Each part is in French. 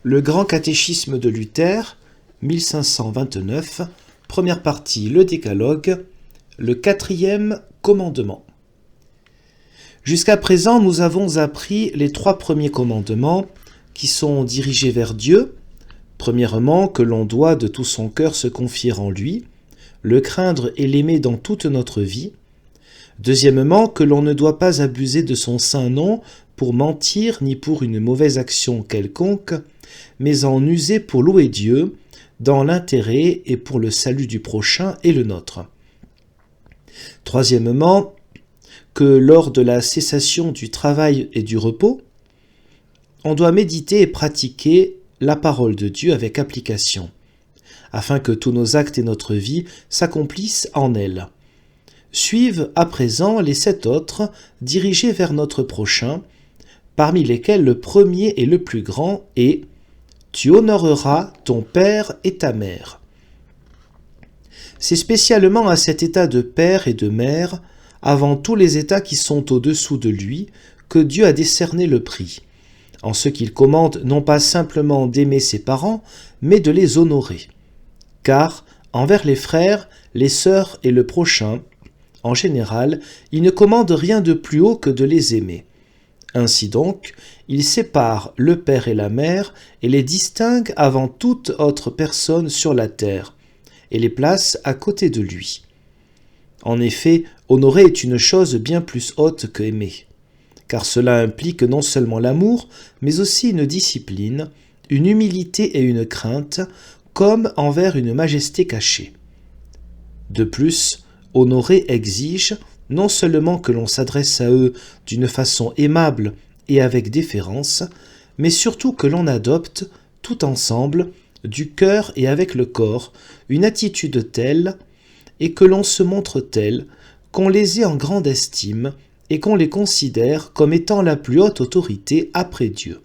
Le Grand Catéchisme de Luther, 1529, première partie, le Décalogue, le 4e commandement. Jusqu'à présent, nous avons appris les 3 premiers commandements qui sont dirigés vers Dieu. Premièrement, que l'on doit de tout son cœur se confier en lui, le craindre et l'aimer dans toute notre vie. Deuxièmement, que l'on ne doit pas abuser de son saint nom pour mentir ni pour une mauvaise action quelconque, mais en user pour louer Dieu, dans l'intérêt et pour le salut du prochain et le nôtre. Troisièmement, que lors de la cessation du travail et du repos, on doit méditer et pratiquer la parole de Dieu avec application, afin que tous nos actes et notre vie s'accomplissent en elle. Suivent à présent les 7 autres dirigés vers notre prochain, parmi lesquels le premier et le plus grand est « Tu honoreras ton père et ta mère ». C'est spécialement à cet état de père et de mère, avant tous les états qui sont au-dessous de lui, que Dieu a décerné le prix, en ce qu'il commande non pas simplement d'aimer ses parents, mais de les honorer. Car, envers les frères, les sœurs et le prochain, en général, il ne commande rien de plus haut que de les aimer. Ainsi donc, il sépare le père et la mère et les distingue avant toute autre personne sur la terre, et les place à côté de lui. En effet, honorer est une chose bien plus haute que aimer, car cela implique non seulement l'amour, mais aussi une discipline, une humilité et une crainte, comme envers une majesté cachée. De plus, honorer exige non seulement que l'on s'adresse à eux d'une façon aimable et avec déférence, mais surtout que l'on adopte, tout ensemble, du cœur et avec le corps, une attitude telle et que l'on se montre tel qu'on les ait en grande estime et qu'on les considère comme étant la plus haute autorité après Dieu.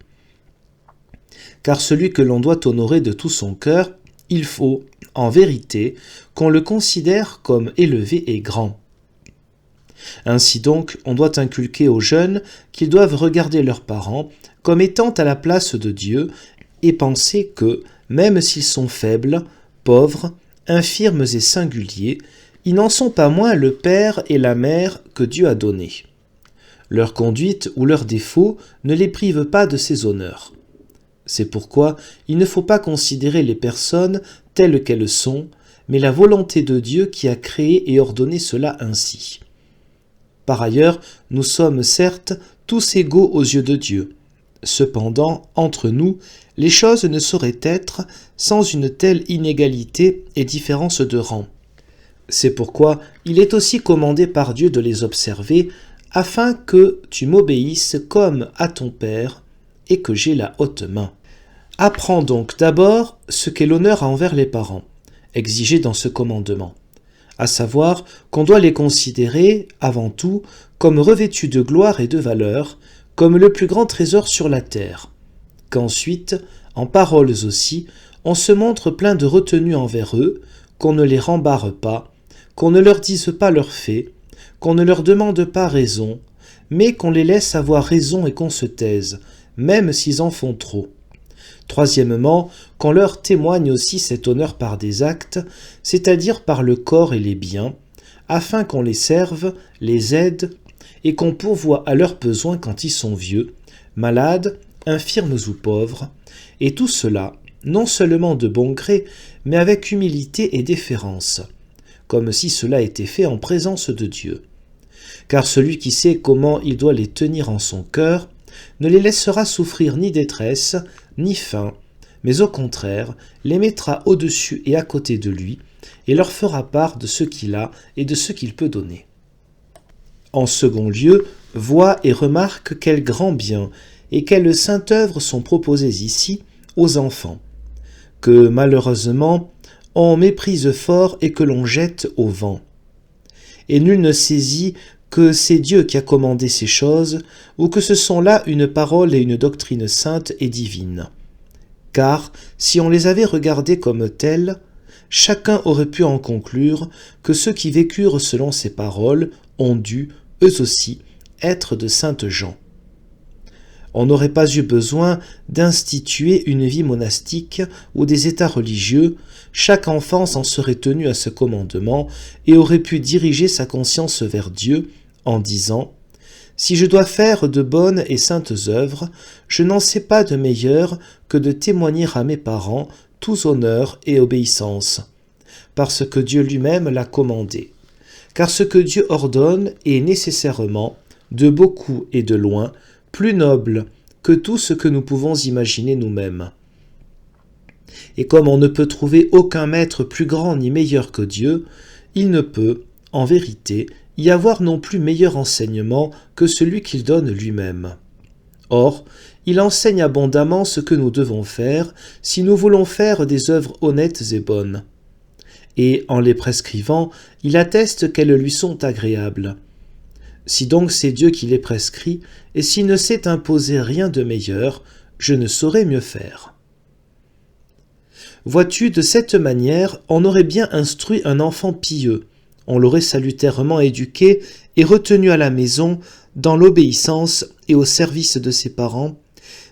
Car celui que l'on doit honorer de tout son cœur, il faut, en vérité, qu'on le considère comme élevé et grand. Ainsi donc, on doit inculquer aux jeunes qu'ils doivent regarder leurs parents comme étant à la place de Dieu et penser que, même s'ils sont faibles, pauvres, infirmes et singuliers, ils n'en sont pas moins le père et la mère que Dieu a donnés. Leur conduite ou leurs défauts ne les privent pas de ces honneurs. C'est pourquoi il ne faut pas considérer les personnes telles qu'elles sont, mais la volonté de Dieu qui a créé et ordonné cela ainsi. Par ailleurs, nous sommes certes tous égaux aux yeux de Dieu. Cependant, entre nous, les choses ne sauraient être sans une telle inégalité et différence de rang. C'est pourquoi il est aussi commandé par Dieu de les observer, afin que tu m'obéisses comme à ton Père et que j'ai la haute main. Apprends donc d'abord ce qu'est l'honneur envers les parents, exigé dans ce commandement, à savoir qu'on doit les considérer, avant tout, comme revêtus de gloire et de valeur, comme le plus grand trésor sur la terre, qu'ensuite, en paroles aussi, on se montre plein de retenue envers eux, qu'on ne les rembarre pas, qu'on ne leur dise pas leurs faits, qu'on ne leur demande pas raison, mais qu'on les laisse avoir raison et qu'on se taise, même s'ils en font trop. Troisièmement, qu'on leur témoigne aussi cet honneur par des actes, c'est-à-dire par le corps et les biens, afin qu'on les serve, les aide et qu'on pourvoie à leurs besoins quand ils sont vieux, malades, infirmes ou pauvres, et tout cela, non seulement de bon gré, mais avec humilité et déférence, comme si cela était fait en présence de Dieu. Car celui qui sait comment il doit les tenir en son cœur, ne les laissera souffrir ni détresse, ni faim, mais au contraire, les mettra au-dessus et à côté de lui, et leur fera part de ce qu'il a et de ce qu'il peut donner. En second lieu, vois et remarque quels grands biens et quelles saintes œuvres sont proposées ici aux enfants, que malheureusement on méprise fort et que l'on jette au vent. Et nul ne saisit que c'est Dieu qui a commandé ces choses, ou que ce sont là une parole et une doctrine sainte et divine. Car, si on les avait regardées comme telles, chacun aurait pu en conclure que ceux qui vécurent selon ces paroles ont dû, eux aussi, être de saintes gens. On n'aurait pas eu besoin d'instituer une vie monastique ou des états religieux, chaque enfant s'en serait tenu à ce commandement et aurait pu diriger sa conscience vers Dieu en disant « Si je dois faire de bonnes et saintes œuvres, je n'en sais pas de meilleur que de témoigner à mes parents tous honneur et obéissance, parce que Dieu lui-même l'a commandé. Car ce que Dieu ordonne est nécessairement, de beaucoup et de loin, plus noble que tout ce que nous pouvons imaginer nous-mêmes. Et comme on ne peut trouver aucun maître plus grand ni meilleur que Dieu, il ne peut, en vérité, y avoir non plus meilleur enseignement que celui qu'il donne lui-même. Or, il enseigne abondamment ce que nous devons faire si nous voulons faire des œuvres honnêtes et bonnes. Et, en les prescrivant, il atteste qu'elles lui sont agréables. Si donc c'est Dieu qui les prescrit, et s'il ne s'est imposé rien de meilleur, je ne saurais mieux faire. Vois-tu, de cette manière, on aurait bien instruit un enfant pieux, on l'aurait salutairement éduqué et retenu à la maison, dans l'obéissance et au service de ses parents,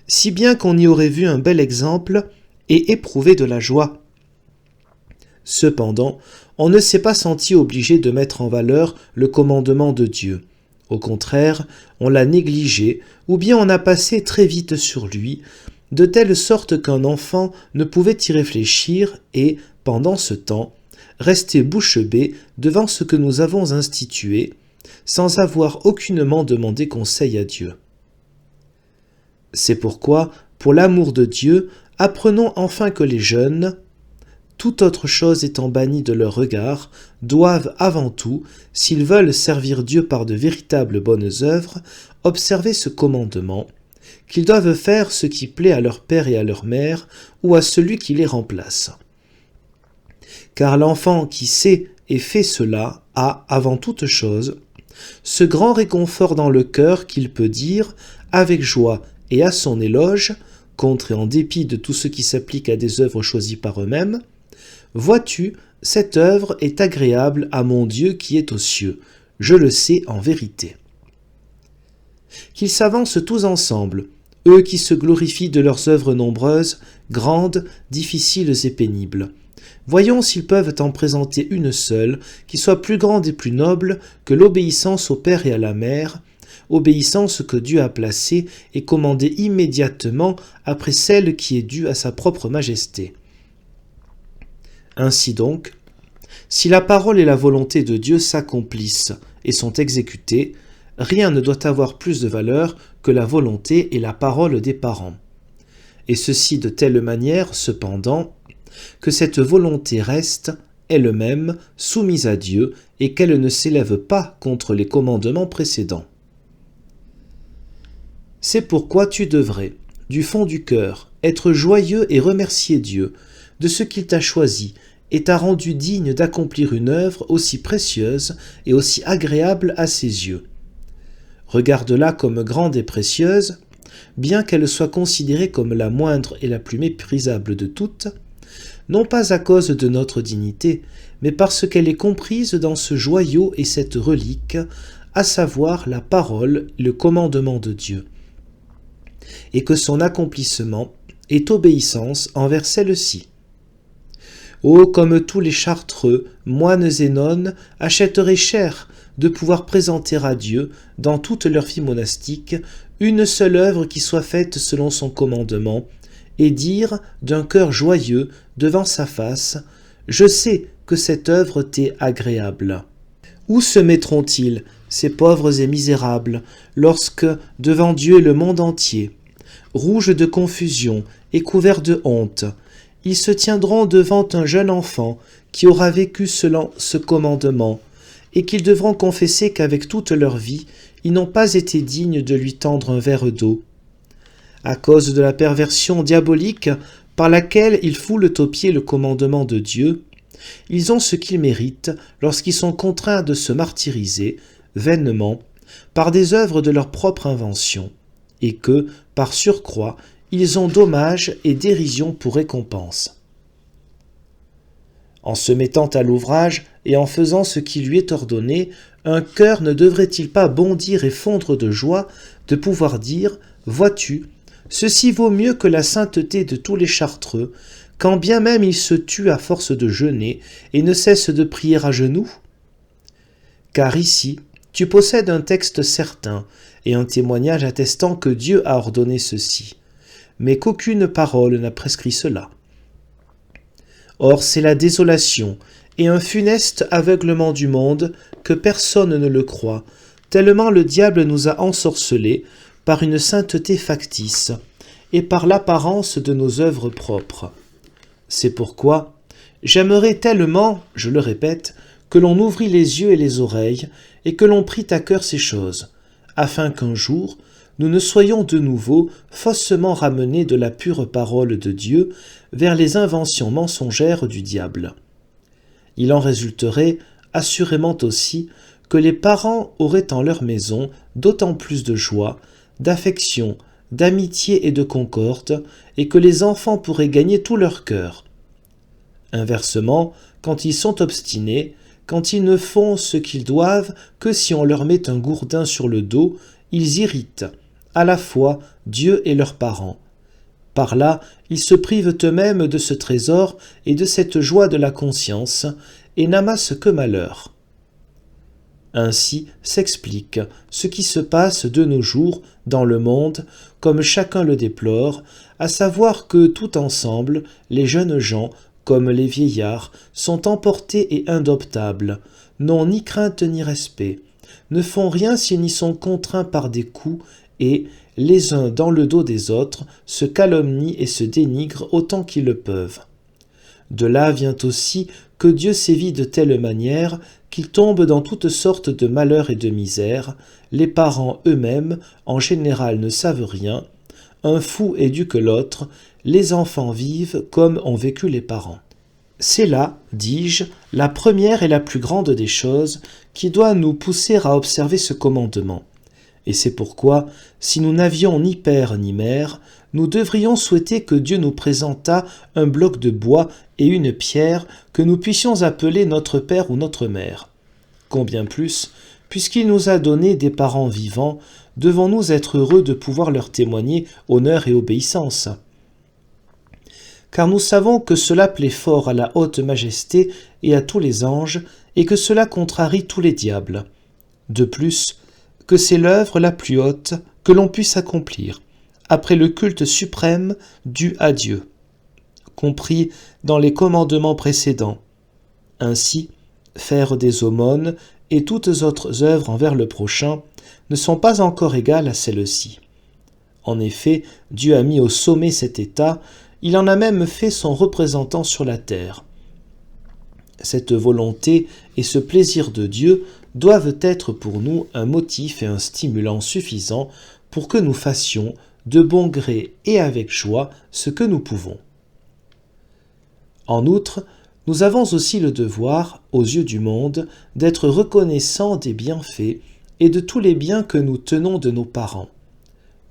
si bien qu'on y aurait vu un bel exemple et éprouvé de la joie. Cependant, on ne s'est pas senti obligé de mettre en valeur le commandement de Dieu. Au contraire, on l'a négligé, ou bien on a passé très vite sur lui, de telle sorte qu'un enfant ne pouvait y réfléchir et, pendant ce temps, rester bouche bée devant ce que nous avons institué, sans avoir aucunement demandé conseil à Dieu. C'est pourquoi, pour l'amour de Dieu, apprenons enfin que les jeunes, toute autre chose étant bannie de leur regard, doivent avant tout, s'ils veulent servir Dieu par de véritables bonnes œuvres, observer ce commandement, qu'ils doivent faire ce qui plaît à leur père et à leur mère, ou à celui qui les remplace. Car l'enfant qui sait et fait cela a, avant toute chose, ce grand réconfort dans le cœur qu'il peut dire, avec joie et à son éloge, contre et en dépit de tout ce qui s'applique à des œuvres choisies par eux-mêmes, « Vois-tu, cette œuvre est agréable à mon Dieu qui est aux cieux, je le sais en vérité. » Qu'ils s'avancent tous ensemble, eux qui se glorifient de leurs œuvres nombreuses, grandes, difficiles et pénibles. Voyons s'ils peuvent en présenter une seule, qui soit plus grande et plus noble que l'obéissance au Père et à la Mère, obéissance que Dieu a placée et commandée immédiatement après celle qui est due à sa propre majesté. Ainsi donc, si la parole et la volonté de Dieu s'accomplissent et sont exécutées, rien ne doit avoir plus de valeur que la volonté et la parole des parents. Et ceci de telle manière, cependant, que cette volonté reste, elle-même, soumise à Dieu et qu'elle ne s'élève pas contre les commandements précédents. C'est pourquoi tu devrais, du fond du cœur, être joyeux et remercier Dieu de ce qu'il t'a choisi et t'a rendu digne d'accomplir une œuvre aussi précieuse et aussi agréable à ses yeux. Regarde-la comme grande et précieuse, bien qu'elle soit considérée comme la moindre et la plus méprisable de toutes, non pas à cause de notre dignité, mais parce qu'elle est comprise dans ce joyau et cette relique, à savoir la parole et le commandement de Dieu, et que son accomplissement est obéissance envers celle-ci. Oh, comme tous les chartreux, moines et nonnes achèteraient cher de pouvoir présenter à Dieu, dans toute leur vie monastique, une seule œuvre qui soit faite selon son commandement, et dire d'un cœur joyeux devant sa face « Je sais que cette œuvre t'est agréable ». Où se mettront-ils, ces pauvres et misérables, lorsque, devant Dieu et le monde entier, rouges de confusion et couverts de honte, ils se tiendront devant un jeune enfant qui aura vécu selon ce commandement, et qu'ils devront confesser qu'avec toute leur vie, ils n'ont pas été dignes de lui tendre un verre d'eau. À cause de la perversion diabolique par laquelle ils foulent aux pieds le commandement de Dieu, ils ont ce qu'ils méritent lorsqu'ils sont contraints de se martyriser, vainement, par des œuvres de leur propre invention, et que, par surcroît, ils ont dommage et dérision pour récompense. En se mettant à l'ouvrage et en faisant ce qui lui est ordonné, un cœur ne devrait-il pas bondir et fondre de joie de pouvoir dire Vois-tu, ceci vaut mieux que la sainteté de tous les chartreux, quand bien même ils se tuent à force de jeûner et ne cessent de prier à genoux. Car ici, tu possèdes un texte certain et un témoignage attestant que Dieu a ordonné ceci, mais qu'aucune parole n'a prescrit cela. Or c'est la désolation et un funeste aveuglement du monde que personne ne le croit, tellement le diable nous a ensorcelés par une sainteté factice et par l'apparence de nos œuvres propres. C'est pourquoi j'aimerais tellement, je le répète, que l'on ouvrît les yeux et les oreilles et que l'on prît à cœur ces choses, afin qu'un jour nous ne soyons de nouveau faussement ramenés de la pure parole de Dieu vers les inventions mensongères du diable. Il en résulterait assurément aussi que les parents auraient en leur maison d'autant plus de joie, d'affection, d'amitié et de concorde, et que les enfants pourraient gagner tout leur cœur. Inversement, quand ils sont obstinés, quand ils ne font ce qu'ils doivent que si on leur met un gourdin sur le dos, ils irritent, à la fois Dieu et leurs parents. Par là, ils se privent eux-mêmes de ce trésor et de cette joie de la conscience, et n'amassent que malheur. Ainsi s'explique ce qui se passe de nos jours dans le monde, comme chacun le déplore, à savoir que tout ensemble, les jeunes gens, comme les vieillards, sont emportés et indoptables, n'ont ni crainte ni respect, ne font rien s'ils n'y sont contraints par des coups, et, les uns dans le dos des autres, se calomnient et se dénigrent autant qu'ils le peuvent. De là vient aussi que Dieu sévit de telle manière qu'ils tombent dans toutes sortes de malheurs et de misères, les parents eux-mêmes, en général, ne savent rien, un fou est dû que l'autre, les enfants vivent comme ont vécu les parents. C'est là, dis-je, la première et la plus grande des choses qui doit nous pousser à observer ce commandement. Et c'est pourquoi, si nous n'avions ni père ni mère, nous devrions souhaiter que Dieu nous présentât un bloc de bois et une pierre que nous puissions appeler notre père ou notre mère. Combien plus, puisqu'il nous a donné des parents vivants, devons-nous être heureux de pouvoir leur témoigner honneur et obéissance. Car nous savons que cela plaît fort à la haute majesté et à tous les anges, et que cela contrarie tous les diables. De plus, que c'est l'œuvre la plus haute que l'on puisse accomplir, après le culte suprême dû à Dieu, compris dans les commandements précédents. Ainsi, faire des aumônes et toutes autres œuvres envers le prochain ne sont pas encore égales à celles-ci. En effet, Dieu a mis au sommet cet état, il en a même fait son représentant sur la terre. Cette volonté et ce plaisir de Dieu doivent être pour nous un motif et un stimulant suffisant pour que nous fassions, de bon gré et avec joie, ce que nous pouvons. En outre, nous avons aussi le devoir, aux yeux du monde, d'être reconnaissants des bienfaits et de tous les biens que nous tenons de nos parents.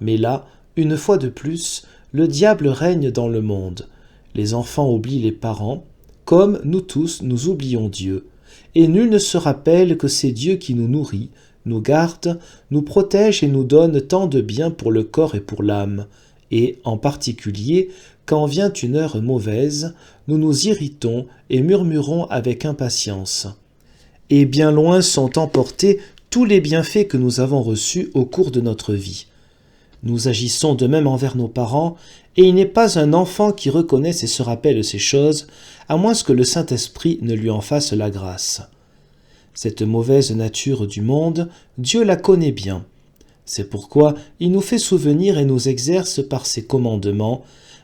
Mais là, une fois de plus, le diable règne dans le monde. Les enfants oublient les parents, comme nous tous nous oublions Dieu, et nul ne se rappelle que c'est Dieu qui nous nourrit, nous garde, nous protège et nous donne tant de bien pour le corps et pour l'âme, et, en particulier, quand vient une heure mauvaise, nous nous irritons et murmurons avec impatience. Et bien loin sont emportés tous les bienfaits que nous avons reçus au cours de notre vie. Nous agissons de même envers nos parents, et il n'est pas un enfant qui reconnaisse et se rappelle ces choses, à moins que le Saint-Esprit ne lui en fasse la grâce. Cette mauvaise nature du monde, Dieu la connaît bien. C'est pourquoi il nous fait souvenir et nous exerce par ses commandements,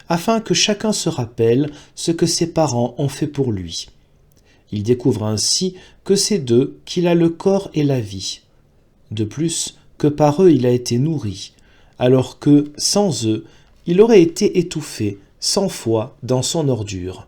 afin que chacun se rappelle ce que ses parents ont fait pour lui. Il découvre ainsi que c'est d'eux qu'il a le corps et la vie. De plus, que par eux il a été nourri, alors que, sans eux, il aurait été étouffé, 100 fois, dans son ordure.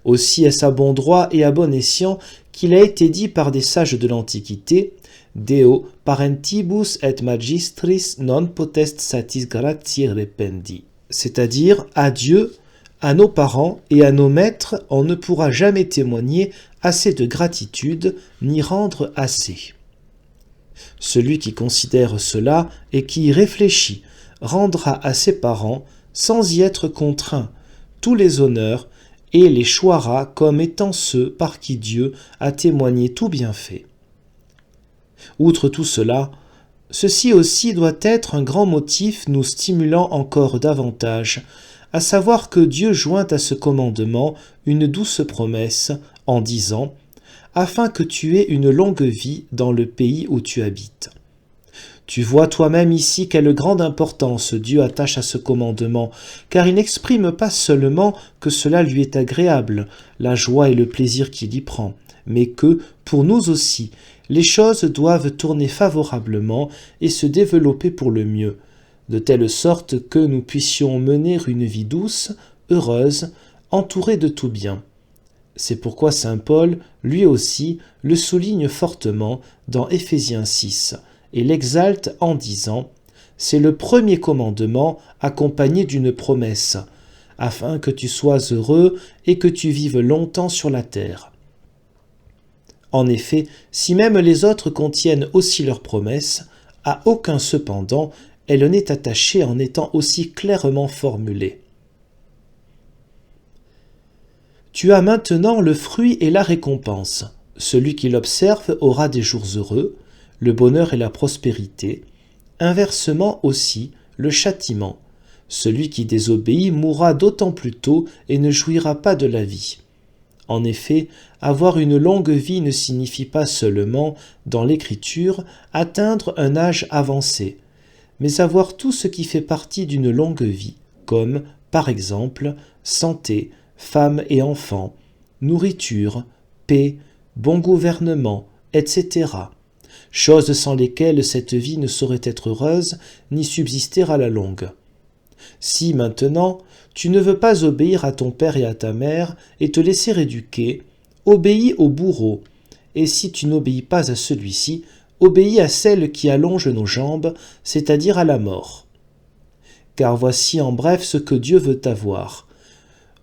Aussi est-ce à bon droit et à bon escient qu'il a été dit par des sages de l'Antiquité « Deo parentibus et magistris non potest satis gratiae rependi », c'est-à-dire « À Dieu, à nos parents et à nos maîtres, on ne pourra jamais témoigner assez de gratitude, ni rendre assez. » Celui qui considère cela et qui y réfléchit rendra à ses parents, sans y être contraint, tous les honneurs et les choiera comme étant ceux par qui Dieu a témoigné tout bienfait. Outre tout cela, ceci aussi doit être un grand motif nous stimulant encore davantage, à savoir que Dieu joint à ce commandement une douce promesse en disant « afin que tu aies une longue vie dans le pays où tu habites ». Tu vois toi-même ici quelle grande importance Dieu attache à ce commandement, car il n'exprime pas seulement que cela lui est agréable, la joie et le plaisir qu'il y prend, mais que, pour nous aussi, les choses doivent tourner favorablement et se développer pour le mieux, de telle sorte que nous puissions mener une vie douce, heureuse, entourée de tout bien. C'est pourquoi saint Paul, lui aussi, le souligne fortement dans Éphésiens 6, et l'exalte en disant « C'est le premier commandement accompagné d'une promesse, afin que tu sois heureux et que tu vives longtemps sur la terre. » En effet, si même les autres contiennent aussi leurs promesses, à aucun cependant elle n'est attachée en étant aussi clairement formulée. Tu as maintenant le fruit et la récompense. Celui qui l'observe aura des jours heureux, le bonheur et la prospérité. Inversement aussi, le châtiment. Celui qui désobéit mourra d'autant plus tôt et ne jouira pas de la vie. En effet, avoir une longue vie ne signifie pas seulement, dans l'Écriture, atteindre un âge avancé, mais avoir tout ce qui fait partie d'une longue vie, comme, par exemple, santé, femmes et enfants, nourriture, paix, bon gouvernement, etc., choses sans lesquelles cette vie ne saurait être heureuse ni subsister à la longue. Si maintenant tu ne veux pas obéir à ton père et à ta mère et te laisser éduquer, obéis au bourreau, et si tu n'obéis pas à celui-ci, obéis à celle qui allonge nos jambes, c'est-à-dire à la mort. Car voici en bref ce que Dieu veut avoir.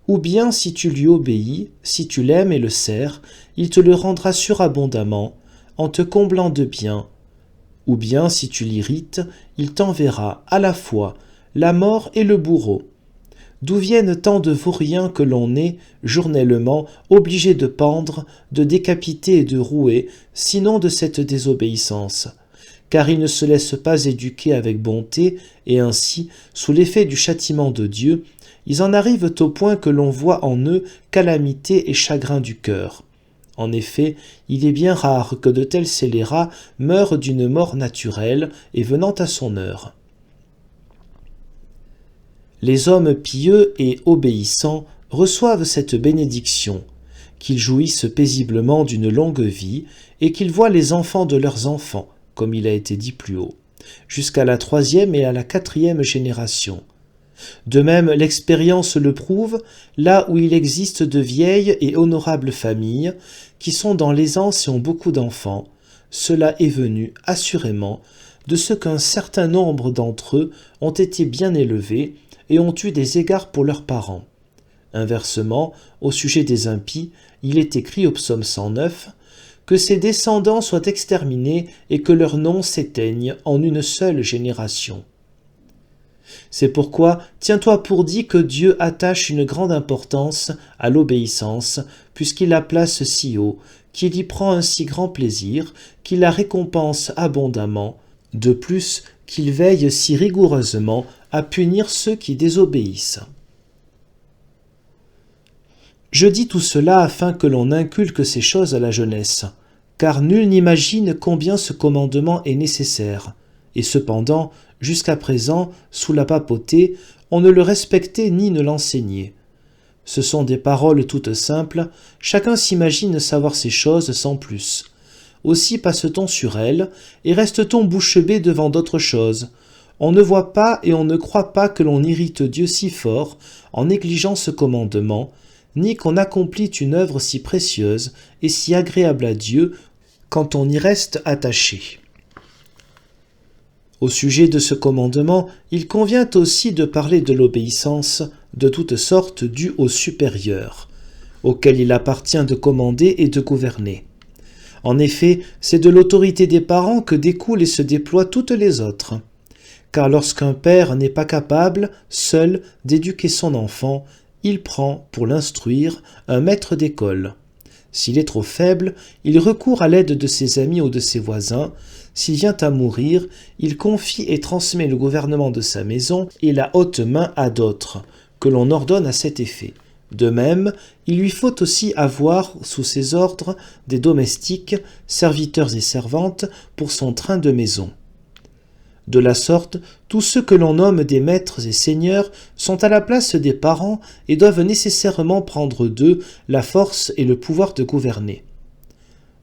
Ou bien si tu lui obéis, si tu l'aimes et le sers, il te le rendra surabondamment, en te comblant de biens. Ou bien si tu l'irrites, il t'enverra à la fois la mort et le bourreau. D'où viennent tant de vauriens que l'on est, journellement, obligé de pendre, de décapiter et de rouer, sinon de cette désobéissance, car ils ne se laissent pas éduquer avec bonté, et ainsi, sous l'effet du châtiment de Dieu, ils en arrivent au point que l'on voit en eux calamité et chagrin du cœur. En effet, il est bien rare que de tels scélérats meurent d'une mort naturelle et venant à son heure. Les hommes pieux et obéissants reçoivent cette bénédiction, qu'ils jouissent paisiblement d'une longue vie et qu'ils voient les enfants de leurs enfants, comme il a été dit plus haut, jusqu'à la 3e et à la 4e génération. De même, l'expérience le prouve, là où il existe de vieilles et honorables familles qui sont dans l'aisance et ont beaucoup d'enfants, cela est venu, assurément, de ce qu'un certain nombre d'entre eux ont été bien élevés et ont eu des égards pour leurs parents. Inversement, au sujet des impies, il est écrit au psaume 109 que ses descendants soient exterminés et que leur nom s'éteigne en une seule génération. C'est pourquoi tiens-toi pour dit que Dieu attache une grande importance à l'obéissance, puisqu'il la place si haut, qu'il y prend un si grand plaisir, qu'il la récompense abondamment, de plus qu'il veille si rigoureusement à punir ceux qui désobéissent. Je dis tout cela afin que l'on inculque ces choses à la jeunesse, car nul n'imagine combien ce commandement est nécessaire, et cependant, jusqu'à présent, sous la papauté, on ne le respectait ni ne l'enseignait. Ce sont des paroles toutes simples, chacun s'imagine savoir ces choses sans plus. Aussi passe-t-on sur elles, et reste-t-on bouche bée devant d'autres choses. On ne voit pas et on ne croit pas que l'on irrite Dieu si fort en négligeant ce commandement, ni qu'on accomplit une œuvre si précieuse et si agréable à Dieu quand on y reste attaché. Au sujet de ce commandement, il convient aussi de parler de l'obéissance de toute sorte due au supérieur, auquel il appartient de commander et de gouverner. En effet, c'est de l'autorité des parents que découlent et se déploient toutes les autres. car lorsqu'un père n'est pas capable, seul, d'éduquer son enfant, il prend, pour l'instruire, un maître d'école. S'il est trop faible, il recourt à l'aide de ses amis ou de ses voisins. S'il vient à mourir, il confie et transmet le gouvernement de sa maison et la haute main à d'autres, que l'on ordonne à cet effet. De même, il lui faut aussi avoir sous ses ordres des domestiques, serviteurs et servantes pour son train de maison. De la sorte, tous ceux que l'on nomme des maîtres et seigneurs sont à la place des parents et doivent nécessairement prendre d'eux la force et le pouvoir de gouverner.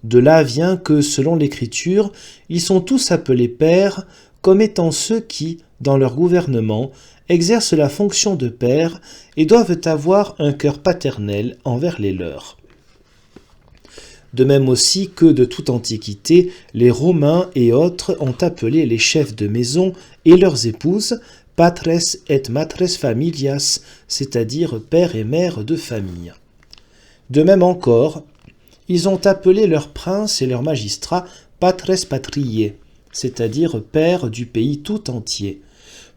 De là vient que, selon l'Écriture, ils sont tous appelés pères, comme étant ceux qui, dans leur gouvernement, exercent la fonction de père et doivent avoir un cœur paternel envers les leurs. De même aussi que de toute antiquité, les Romains et autres ont appelé les chefs de maison et leurs épouses patres et matres familias, c'est-à-dire père et mère de famille. De même encore, ils ont appelé leurs princes et leurs magistrats patres patriae, c'est-à-dire pères du pays tout entier.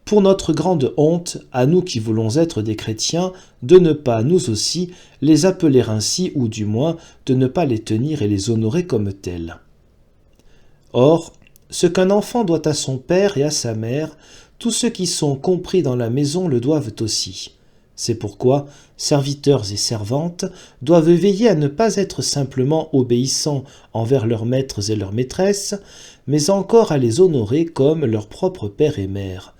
Pour notre grande honte, à nous qui voulons être des chrétiens, de ne pas, nous aussi, les appeler ainsi, ou du moins, de ne pas les tenir et les honorer comme tels. Or, ce qu'un enfant doit à son père et à sa mère, tous ceux qui sont compris dans la maison le doivent aussi. C'est pourquoi, serviteurs et servantes doivent veiller à ne pas être simplement obéissants envers leurs maîtres et leurs maîtresses, mais encore à les honorer comme leur propre père et mère,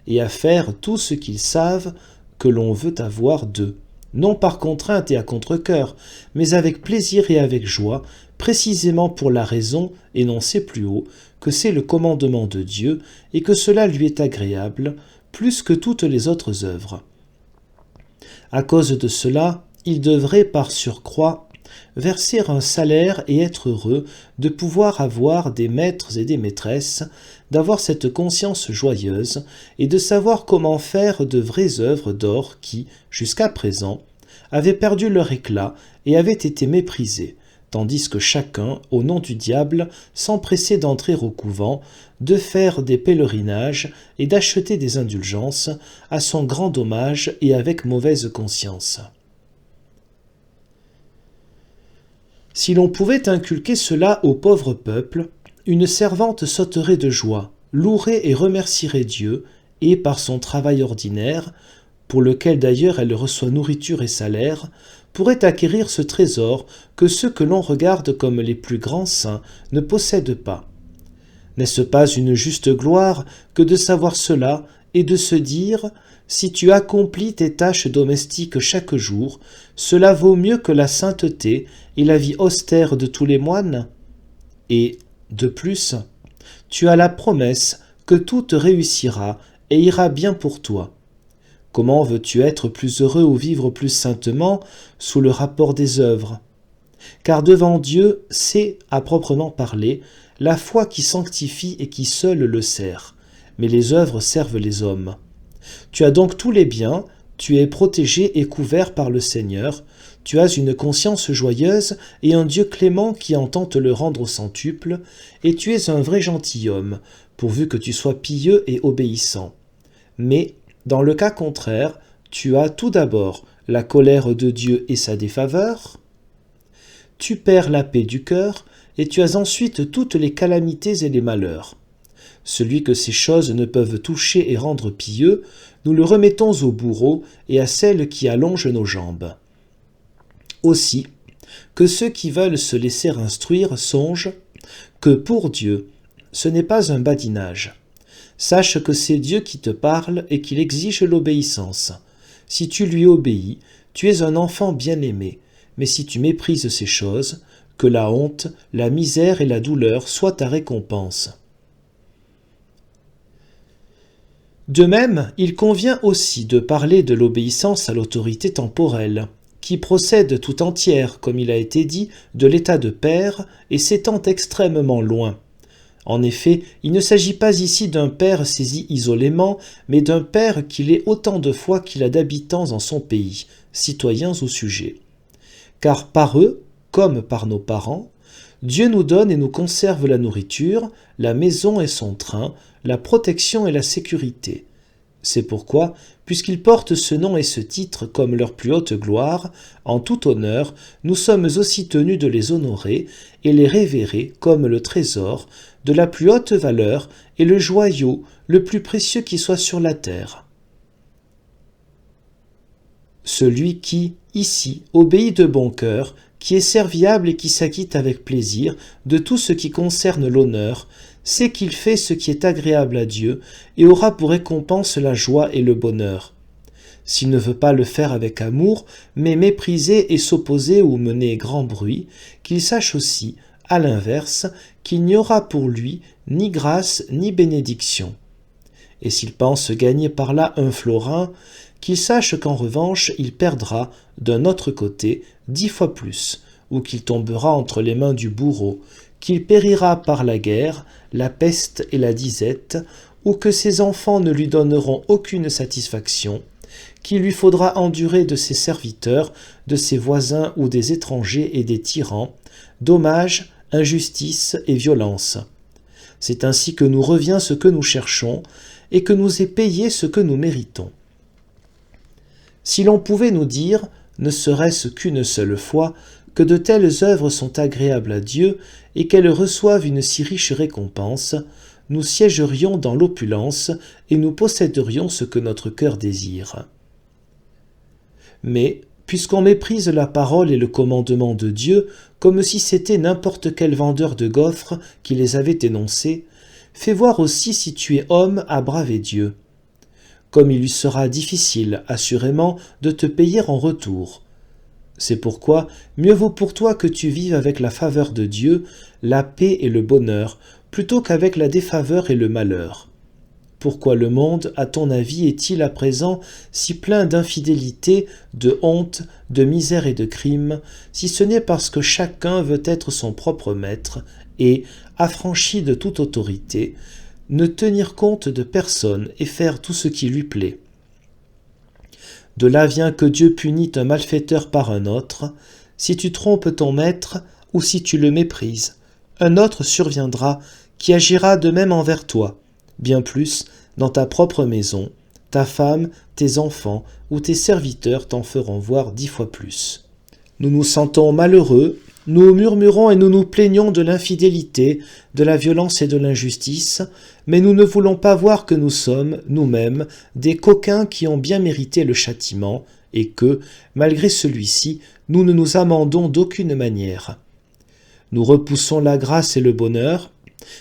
et à faire tout ce qu'ils savent que l'on veut avoir d'eux, non par contrainte et à contre-cœur, mais avec plaisir et avec joie, précisément pour la raison, énoncée plus haut, que c'est le commandement de Dieu, et que cela lui est agréable, plus que toutes les autres œuvres. À cause de cela, il devrait par surcroît verser un salaire et être heureux de pouvoir avoir des maîtres et des maîtresses, d'avoir cette conscience joyeuse et de savoir comment faire de vraies œuvres d'or qui, jusqu'à présent, avaient perdu leur éclat et avaient été méprisées, tandis que chacun, au nom du diable, s'empressait d'entrer au couvent, de faire des pèlerinages et d'acheter des indulgences, à son grand dommage et avec mauvaise conscience. Si l'on pouvait inculquer cela au pauvre peuple, une servante sauterait de joie, louerait et remercierait Dieu, et par son travail ordinaire, pour lequel d'ailleurs elle reçoit nourriture et salaire, pourrait acquérir ce trésor que ceux que l'on regarde comme les plus grands saints ne possèdent pas. N'est-ce pas une juste gloire que de savoir cela et de se dire « Si tu accomplis tes tâches domestiques chaque jour, cela vaut mieux que la sainteté et la vie austère de tous les moines ?» Et, de plus, tu as la promesse que tout te réussira et ira bien pour toi. Comment veux-tu être plus heureux ou vivre plus saintement sous le rapport des œuvres ? Car devant Dieu, c'est, à proprement parler, la foi qui sanctifie et qui seule le sert, mais les œuvres servent les hommes. Tu as donc tous les biens, tu es protégé et couvert par le Seigneur, tu as une conscience joyeuse et un Dieu clément qui entend te le rendre au centuple, et tu es un vrai gentilhomme, pourvu que tu sois pieux et obéissant. Mais, dans le cas contraire, tu as tout d'abord la colère de Dieu et sa défaveur, tu perds la paix du cœur, et tu as ensuite toutes les calamités et les malheurs. Celui que ces choses ne peuvent toucher et rendre pieux, nous le remettons au bourreau et à celle qui allonge nos jambes. Aussi, que ceux qui veulent se laisser instruire songent que pour Dieu, ce n'est pas un badinage. Sache que c'est Dieu qui te parle et qu'il exige l'obéissance. Si tu lui obéis, tu es un enfant bien-aimé, mais si tu méprises ces choses, que la honte, la misère et la douleur soient ta récompense. De même, il convient aussi de parler de l'obéissance à l'autorité temporelle, qui procède tout entière, comme il a été dit, de l'état de père et s'étend extrêmement loin. En effet, il ne s'agit pas ici d'un père saisi isolément, mais d'un père qui l'est autant de fois qu'il a d'habitants en son pays, citoyens ou sujets. Car par eux, comme par nos parents, Dieu nous donne et nous conserve la nourriture, la maison et son train, la protection et la sécurité. C'est pourquoi, puisqu'ils portent ce nom et ce titre comme leur plus haute gloire, en tout honneur, nous sommes aussi tenus de les honorer et les révérer comme le trésor de la plus haute valeur et le joyau le plus précieux qui soit sur la terre. Celui qui, ici, obéit de bon cœur, qui est serviable et qui s'acquitte avec plaisir de tout ce qui concerne l'honneur, sait qu'il fait ce qui est agréable à Dieu et aura pour récompense la joie et le bonheur. S'il ne veut pas le faire avec amour, mais mépriser et s'opposer ou mener grand bruit, qu'il sache aussi, à l'inverse, qu'il n'y aura pour lui ni grâce ni bénédiction. Et s'il pense gagner par là un florin, qu'il sache qu'en revanche il perdra, d'un autre côté, 10 fois plus, ou qu'il tombera entre les mains du bourreau, qu'il périra par la guerre, la peste et la disette, ou que ses enfants ne lui donneront aucune satisfaction, qu'il lui faudra endurer de ses serviteurs, de ses voisins ou des étrangers et des tyrans, dommages, injustice et violence. C'est ainsi que nous revient ce que nous cherchons, et que nous est payé ce que nous méritons. Si l'on pouvait nous dire, ne serait-ce qu'une seule fois, que de telles œuvres sont agréables à Dieu et qu'elles reçoivent une si riche récompense, nous siégerions dans l'opulence et nous posséderions ce que notre cœur désire. Mais, puisqu'on méprise la parole et le commandement de Dieu, comme si c'était n'importe quel vendeur de gaufres qui les avait énoncés, fais voir aussi si tu es homme à braver Dieu. Comme il lui sera difficile, assurément, de te payer en retour. C'est pourquoi mieux vaut pour toi que tu vives avec la faveur de Dieu, la paix et le bonheur, plutôt qu'avec la défaveur et le malheur. Pourquoi le monde, à ton avis, est-il à présent si plein d'infidélité, de honte, de misère et de crime, si ce n'est parce que chacun veut être son propre maître et, affranchi de toute autorité, ne tenir compte de personne et faire tout ce qui lui plaît. De là vient que Dieu punit un malfaiteur par un autre, si tu trompes ton maître ou si tu le méprises. Un autre surviendra qui agira de même envers toi, bien plus dans ta propre maison, ta femme, tes enfants ou tes serviteurs t'en feront voir 10 fois plus. Nous nous sentons malheureux, nous murmurons et nous nous plaignons de l'infidélité, de la violence et de l'injustice, mais nous ne voulons pas voir que nous sommes, nous-mêmes, des coquins qui ont bien mérité le châtiment, et que, malgré celui-ci, nous ne nous amendons d'aucune manière. Nous repoussons la grâce et le bonheur,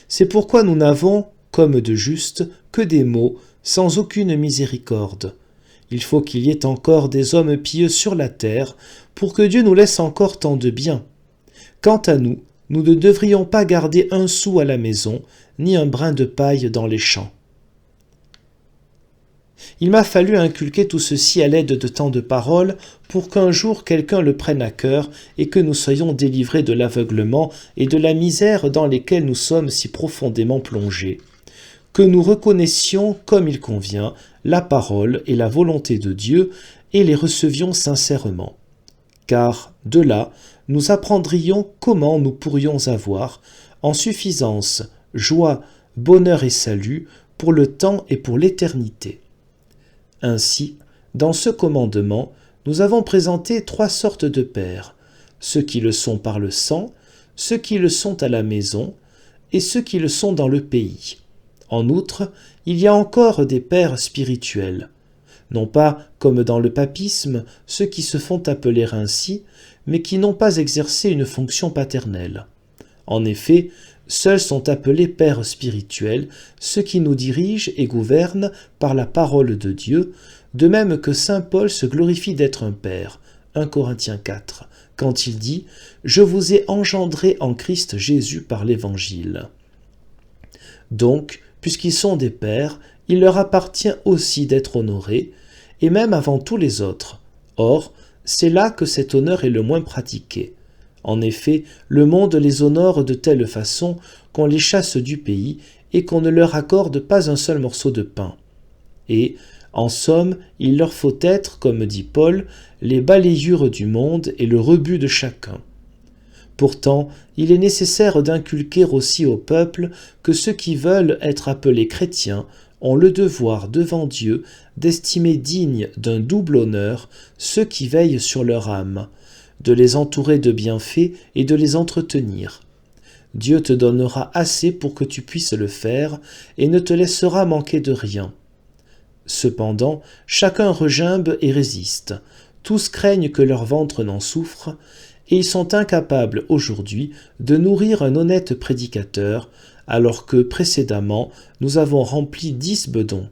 c'est pourquoi nous n'avons, comme de juste, que des maux, sans aucune miséricorde. Il faut qu'il y ait encore des hommes pieux sur la terre, pour que Dieu nous laisse encore tant de bien. Quant à nous, nous ne devrions pas garder un sou à la maison, ni un brin de paille dans les champs. Il m'a fallu inculquer tout ceci à l'aide de tant de paroles pour qu'un jour quelqu'un le prenne à cœur et que nous soyons délivrés de l'aveuglement et de la misère dans lesquelles nous sommes si profondément plongés, que nous reconnaissions comme il convient la parole et la volonté de Dieu et les recevions sincèrement. Car, de là, nous apprendrions comment nous pourrions avoir, en suffisance, joie, bonheur et salut, pour le temps et pour l'éternité. Ainsi, dans ce commandement, nous avons présenté 3 sortes de pères, ceux qui le sont par le sang, ceux qui le sont à la maison, et ceux qui le sont dans le pays. En outre, il y a encore des pères spirituels, non pas, comme dans le papisme, ceux qui se font appeler ainsi, mais qui n'ont pas exercé une fonction paternelle. En effet, seuls sont appelés pères spirituels ceux qui nous dirigent et gouvernent par la parole de Dieu, de même que saint Paul se glorifie d'être un père, 1 Corinthiens 4, quand il dit « Je vous ai engendré en Christ Jésus par l'Évangile ». Donc, puisqu'ils sont des pères, il leur appartient aussi d'être honorés, et même avant tous les autres. Or, c'est là que cet honneur est le moins pratiqué. En effet, le monde les honore de telle façon qu'on les chasse du pays et qu'on ne leur accorde pas un seul morceau de pain. Et, en somme, il leur faut être, comme dit Paul, les balayures du monde et le rebut de chacun. Pourtant, il est nécessaire d'inculquer aussi au peuple que ceux qui veulent être appelés chrétiens ont le devoir devant Dieu d'estimer dignes d'un double honneur ceux qui veillent sur leur âme, de les entourer de bienfaits et de les entretenir. Dieu te donnera assez pour que tu puisses le faire et ne te laissera manquer de rien. Cependant, chacun regimbe et résiste. Tous craignent que leur ventre n'en souffre, et ils sont incapables aujourd'hui de nourrir un honnête prédicateur, alors que précédemment nous avons rempli 10 bedons.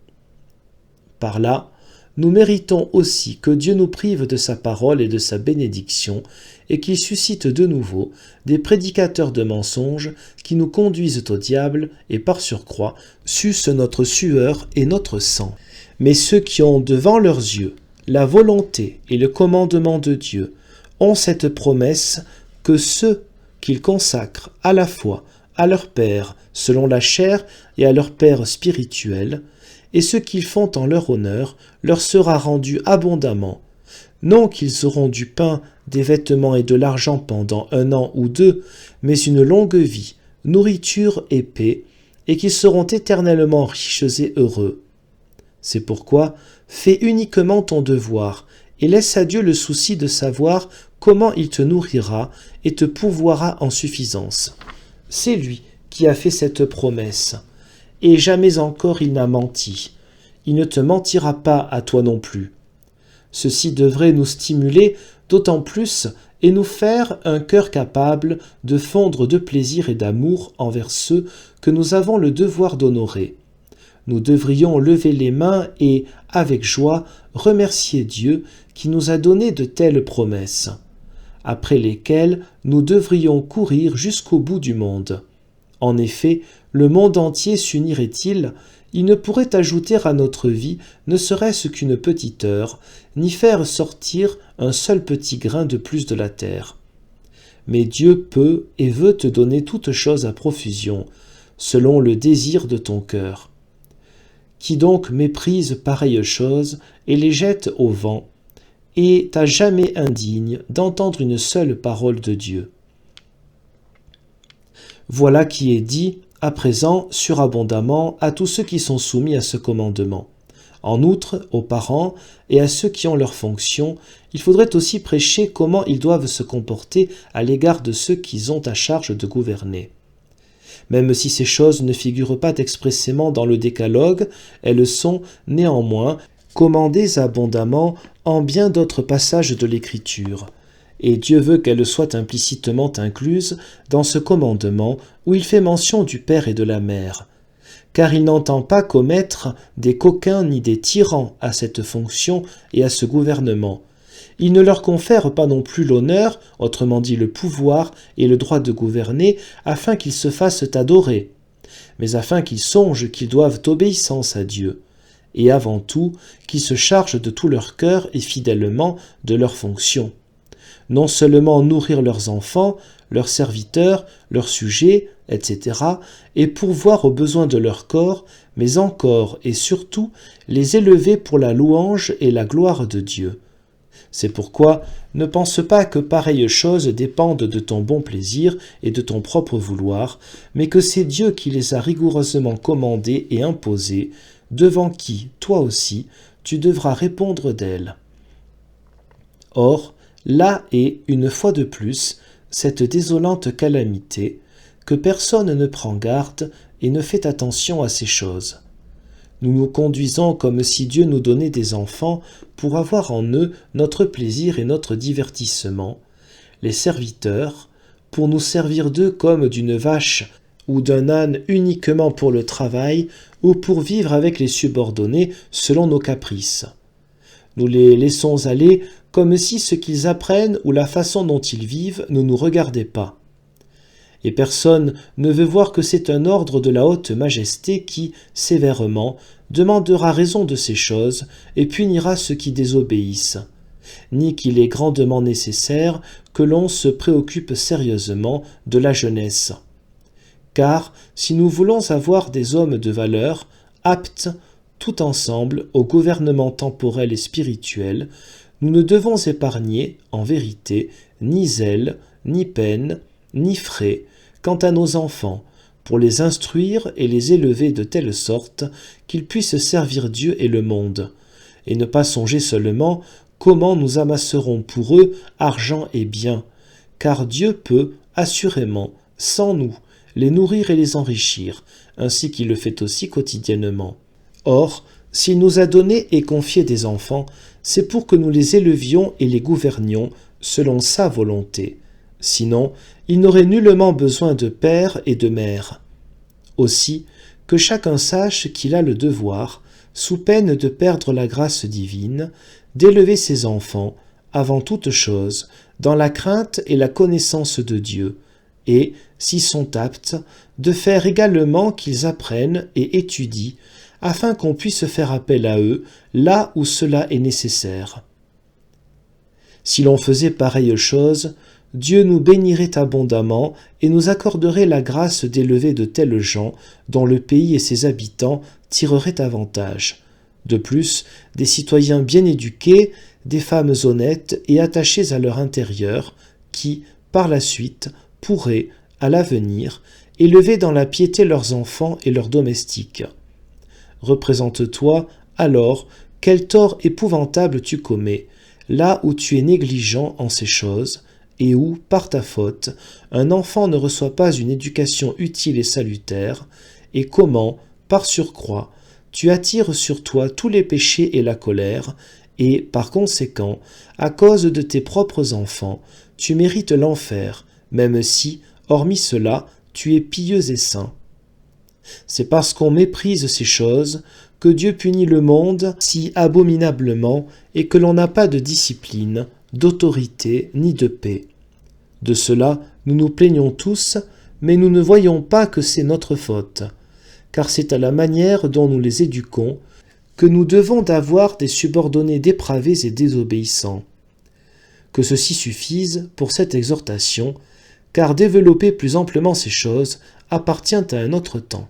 Par là, nous méritons aussi que Dieu nous prive de sa parole et de sa bénédiction, et qu'il suscite de nouveau des prédicateurs de mensonges qui nous conduisent au diable et par surcroît sucent notre sueur et notre sang. Mais ceux qui ont devant leurs yeux la volonté et le commandement de Dieu ont cette promesse que ceux qu'ils consacrent à la fois à leur Père selon la chair et à leur Père spirituel, et ce qu'ils font en leur honneur leur sera rendu abondamment, non qu'ils auront du pain, des vêtements et de l'argent pendant 1 an ou 2, mais une longue vie, nourriture et paix, et qu'ils seront éternellement riches et heureux. C'est pourquoi fais uniquement ton devoir, et laisse à Dieu le souci de savoir comment il te nourrira et te pourvoira en suffisance. C'est lui qui a fait cette promesse, et jamais encore il n'a menti. Il ne te mentira pas à toi non plus. Ceci devrait nous stimuler d'autant plus et nous faire un cœur capable de fondre de plaisir et d'amour envers ceux que nous avons le devoir d'honorer. Nous devrions lever les mains et, avec joie, remercier Dieu qui nous a donné de telles promesses, après lesquelles nous devrions courir jusqu'au bout du monde. En effet, le monde entier s'unirait-il, il ne pourrait ajouter à notre vie ne serait-ce qu'une petite heure, ni faire sortir un seul petit grain de plus de la terre. Mais Dieu peut et veut te donner toutes choses à profusion, selon le désir de ton cœur. Qui donc méprise pareilles choses et les jette au vent, et à jamais indigne d'entendre une seule parole de Dieu. Voilà qui est dit, à présent, surabondamment, à tous ceux qui sont soumis à ce commandement. En outre, aux parents et à ceux qui ont leurs fonctions, il faudrait aussi prêcher comment ils doivent se comporter à l'égard de ceux qu'ils ont à charge de gouverner. Même si ces choses ne figurent pas expressément dans le décalogue, elles sont, néanmoins, commandées abondamment en bien d'autres passages de l'Écriture. Et Dieu veut qu'elles soient implicitement incluses dans ce commandement où il fait mention du père et de la mère. Car il n'entend pas commettre des coquins ni des tyrans à cette fonction et à ce gouvernement. Il ne leur confère pas non plus l'honneur, autrement dit le pouvoir et le droit de gouverner, afin qu'ils se fassent adorer, mais afin qu'ils songent qu'ils doivent obéissance à Dieu, et avant tout qu'ils se chargent de tout leur cœur et fidèlement de leurs fonctions. Non seulement nourrir leurs enfants, leurs serviteurs, leurs sujets, etc., et pourvoir aux besoins de leur corps, mais encore et surtout les élever pour la louange et la gloire de Dieu. C'est pourquoi ne pense pas que pareilles choses dépendent de ton bon plaisir et de ton propre vouloir, mais que c'est Dieu qui les a rigoureusement commandées et imposées, devant qui, toi aussi, tu devras répondre d'elles. Or, là est, une fois de plus, cette désolante calamité, que personne ne prend garde et ne fait attention à ces choses. Nous nous conduisons comme si Dieu nous donnait des enfants pour avoir en eux notre plaisir et notre divertissement, les serviteurs, pour nous servir d'eux comme d'une vache ou d'un âne uniquement pour le travail ou pour vivre avec les subordonnés selon nos caprices. Nous les laissons aller comme si ce qu'ils apprennent ou la façon dont ils vivent ne nous regardait pas. Et personne ne veut voir que c'est un ordre de la haute majesté qui, sévèrement, demandera raison de ces choses et punira ceux qui désobéissent, ni qu'il est grandement nécessaire que l'on se préoccupe sérieusement de la jeunesse. Car, si nous voulons avoir des hommes de valeur, aptes, tout ensemble, au gouvernement temporel et spirituel, nous ne devons épargner, en vérité, ni zèle, ni peine, ni frais quant à nos enfants, pour les instruire et les élever de telle sorte qu'ils puissent servir Dieu et le monde, et ne pas songer seulement comment nous amasserons pour eux argent et biens, car Dieu peut, assurément, sans nous, les nourrir et les enrichir, ainsi qu'il le fait aussi quotidiennement. Or, s'il nous a donné et confié des enfants, c'est pour que nous les élevions et les gouvernions selon sa volonté. Sinon, il n'aurait nullement besoin de père et de mère. Aussi, que chacun sache qu'il a le devoir, sous peine de perdre la grâce divine, d'élever ses enfants, avant toute chose, dans la crainte et la connaissance de Dieu, et, s'ils sont aptes, de faire également qu'ils apprennent et étudient, afin qu'on puisse faire appel à eux là où cela est nécessaire. Si l'on faisait pareille chose, Dieu nous bénirait abondamment et nous accorderait la grâce d'élever de tels gens dont le pays et ses habitants tireraient avantage. De plus, des citoyens bien éduqués, des femmes honnêtes et attachées à leur intérieur, qui, par la suite, pourraient, à l'avenir, élever dans la piété leurs enfants et leurs domestiques. Représente-toi, alors, quel tort épouvantable tu commets, là où tu es négligent en ces choses, et où, par ta faute, un enfant ne reçoit pas une éducation utile et salutaire, et comment, par surcroît, tu attires sur toi tous les péchés et la colère, et, par conséquent, à cause de tes propres enfants, tu mérites l'enfer, même si, hormis cela, tu es pieux et saint. C'est parce qu'on méprise ces choses que Dieu punit le monde si abominablement et que l'on n'a pas de discipline, d'autorité ni de paix. De cela, nous nous plaignons tous, mais nous ne voyons pas que c'est notre faute, car c'est à la manière dont nous les éduquons que nous devons d'avoir des subordonnés dépravés et désobéissants. Que ceci suffise pour cette exhortation, car développer plus amplement ces choses appartient à un autre temps.